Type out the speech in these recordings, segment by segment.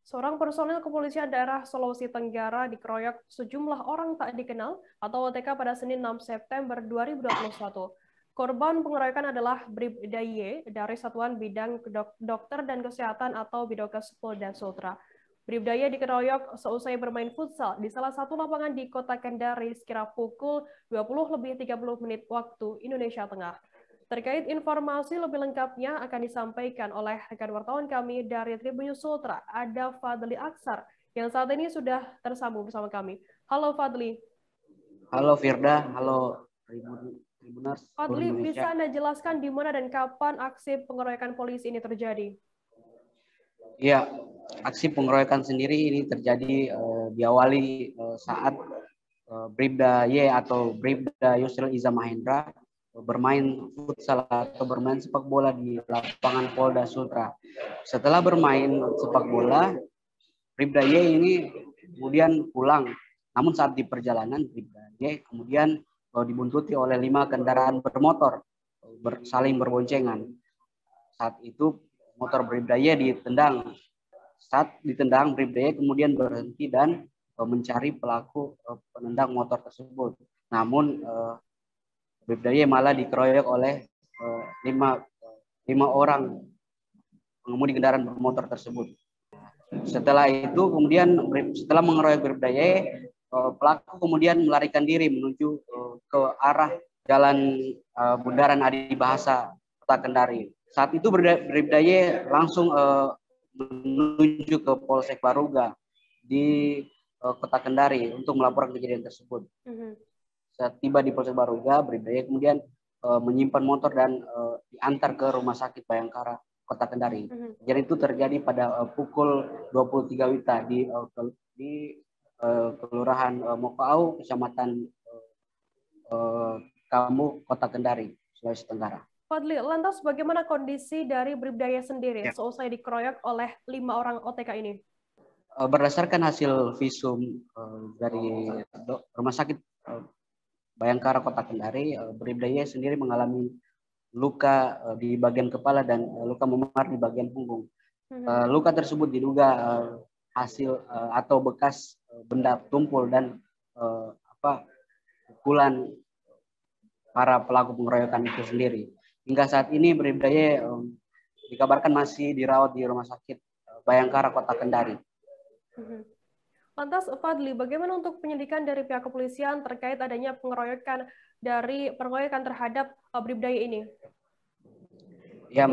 Seorang personel kepolisian daerah Sulawesi Tenggara dikeroyok sejumlah orang tak dikenal atau OTK pada Senin 6 September 2021. Korban pengeroyokan adalah Bribda Y dari Satuan Bidang Dokter dan Kesehatan atau Bidokes Polda Sultra. Bribda Y dikeroyok seusai bermain futsal di salah satu lapangan di Kota Kendari sekira pukul 20.30 waktu Indonesia Tengah. Terkait informasi lebih lengkapnya akan disampaikan oleh rekan wartawan kami dari Tribun News Sultra, ada Fadli Aksar, yang saat ini sudah tersambung bersama kami. Halo Fadli. Halo Firda, halo Tribuners Fadli, Indonesia. bisa Anda jelaskan di mana dan kapan aksi pengeroyokan polisi ini terjadi? Ya, aksi pengeroyokan sendiri ini terjadi diawali saat Bribda Y atau Bribda Yusril Iza Mahendra bermain futsal atau bermain sepak bola di lapangan Polda Sultra. Setelah bermain sepak bola, Bribda Y ini kemudian pulang. Namun saat di perjalanan, Bribda Y kemudian dibuntuti oleh 5 kendaraan bermotor saling berboncengan. Saat itu motor Bribda Y ditendang. Saat ditendang, Bribda Y kemudian berhenti dan mencari pelaku penendang motor tersebut. Namun Bribda Y malah dikeroyok oleh lima orang pengemudi kendaraan bermotor tersebut. Setelah itu kemudian setelah mengeroyok Bribda Y, pelaku kemudian melarikan diri menuju ke arah jalan Bundaran Adi Bahasa Kota Kendari. Saat itu Bribda Y langsung menuju ke Polsek Baruga di Kota Kendari untuk melaporkan kejadian tersebut. Saat tiba di Polsek Baruga, Bribda Y kemudian menyimpan motor dan diantar ke Rumah Sakit Bayangkara Kota Kendari. Jadi itu terjadi pada pukul 23 WITA di Kelurahan Mokaau, Kecamatan Kamu, Kota Kendari, Sulawesi Tenggara. Fadli, lantas bagaimana kondisi dari Bribda Y sendiri seusai dikeroyok oleh 5 orang OTK ini? Berdasarkan hasil visum dari Rumah Sakit Bayangkara Kota Kendari, Bribda Y sendiri mengalami luka di bagian kepala dan luka memar di bagian punggung. Luka tersebut diduga hasil atau bekas benda tumpul dan pukulan para pelaku pengeroyokan itu sendiri. Hingga saat ini Bribda Y dikabarkan masih dirawat di Rumah Sakit Bayangkara Kota Kendari. Lantas Fadli, bagaimana untuk penyidikan dari pihak kepolisian terkait adanya pengeroyokan terhadap Bribda Y ini? Ya,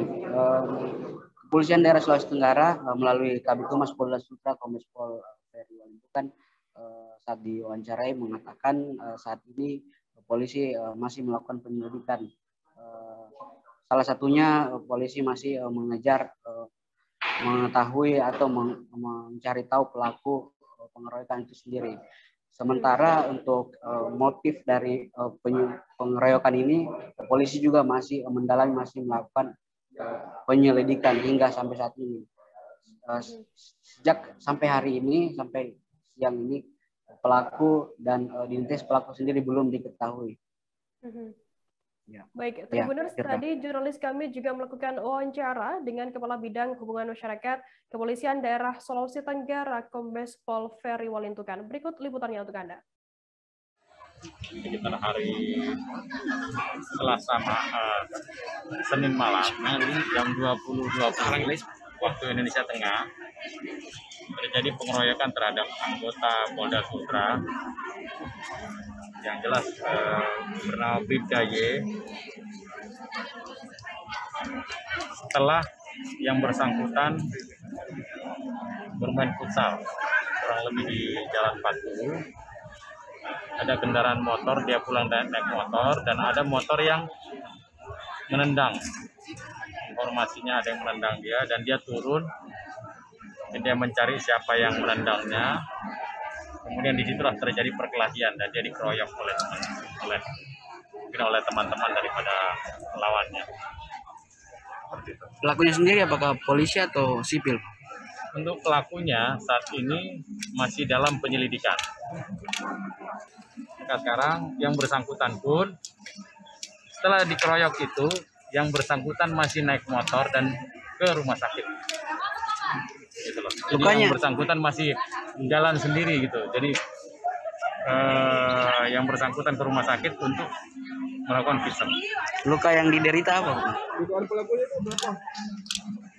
Kepolisian Daerah Sulawesi Tenggara melalui Kabid Humas Polda Sultra Kombes Pol Ferry Walintukan saat diwawancarai mengatakan saat ini polisi masih melakukan penyelidikan. Salah satunya polisi masih mengejar mengetahui atau mencari tahu pelaku pengeroyokan itu sendiri. Sementara untuk motif dari pengeroyokan ini, polisi juga masih mendalami, masih melakukan penyelidikan hingga sampai saat ini. Sejak sampai hari ini, sampai siang ini, pelaku dan identitas pelaku sendiri belum diketahui. Ya. Baik, Tribuners, tadi jurnalis kami juga melakukan wawancara dengan Kepala Bidang Hubungan Masyarakat Kepolisian Daerah Sulawesi Tenggara, Kombes Pol Ferry Walintukan. Berikut liputannya untuk Anda. Sekitar hari Selasa Senin malam, jam 20.20 waktu Indonesia Tengah, terjadi pengeroyokan terhadap anggota Polda Sultra yang jelas bernama Bribda Y. Setelah yang bersangkutan bermain futsal kurang lebih di Jalan Batu, ada kendaraan motor, dia pulang naik motor dan ada motor yang menendang. Informasinya ada yang menendang dia dan dia turun dan dia mencari siapa yang menendangnya. Kemudian disitulah terjadi perkelahian dan dia dikeroyok oleh teman-teman daripada lawannya. Pelakunya sendiri apakah polisi atau sipil? Untuk pelakunya saat ini masih dalam penyelidikan. Maka sekarang yang bersangkutan pun setelah dikeroyok itu, yang bersangkutan masih naik motor dan ke rumah sakit. gitu loh. Jadi Lukanya? yang bersangkutan masih jalan sendiri gitu. Jadi yang bersangkutan ke rumah sakit untuk melakukan visum. Luka yang diderita apa?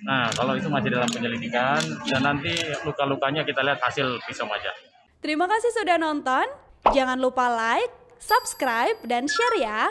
Nah, kalau itu masih dalam penyelidikan dan nanti luka-lukanya kita lihat hasil visum aja. Terima kasih sudah nonton. Jangan lupa like, subscribe, dan share ya.